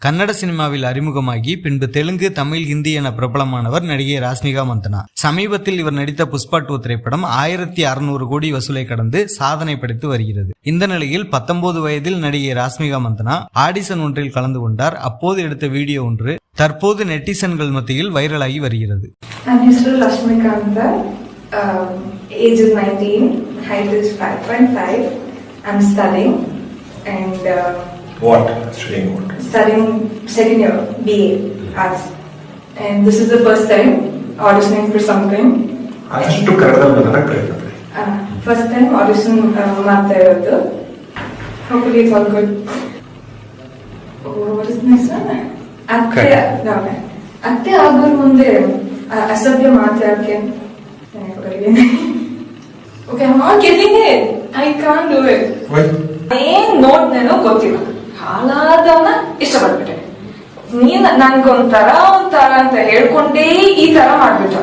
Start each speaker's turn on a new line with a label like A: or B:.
A: கன்னட சினிமாவில் அறிமுகமாகி பின்பு தெலுங்கு, தமிழ், ஹிந்தி என பிரபலமானவர் நடிகை ராஷ்மிகா மந்தனா. சமீபத்தில் இவர் நடித்த புஷ்பா 2 திரைப்படம் 1600 கோடி வசூலை கடந்து சாதனை படைத்து வருகிறது. இந்த நிலையில் 19 வயதில் நடிகை ராஷ்மிகா மந்தனா ஆடிஷன் ஒன்றில் கலந்து கொண்டார். அப்போது எடுத்த வீடியோ ஒன்று தற்போது நெட்டிசன்கள் மத்தியில் வைரலாகி வருகிறது.
B: Age is 19, height is 5.5. I'm studying and
C: what? Studying what?
B: Studying second year BA Arts. And this is the first time auditioning for something.
C: ಅಷ್ಟು ಕನ್ನಡದಲ್ಲಿ ಪ್ರಯತ್ನ ಪಡಿ.
B: First time audition ಮಾಡ್ತಾ ಇರೋದು. Hopefully it's all good. What is next one? ಅತ್ತೆ ಆಗೋರ್ ಮುಂದೆ ಅಸಭ್ಯ ಮಾತಾಡಕ್ಕೆ Okay, I'm not getting it. I can't do it.
C: Why?
B: ಏನ್ ನೋಡ್ನೇನೋ ಗೊತ್ತಿಲ್ಲ. ಹಾಳಾದವನ್ನ ಇಷ್ಟಪಡ್ಬಿಟ್ಟೆ. ನೀನ್ ನನ್ಗೊಂಥರ ಅಂತ ಹೇಳ್ಕೊಂಡೇ ಈ ತರ ಮಾಡ್ಬಿಟ್ಟ.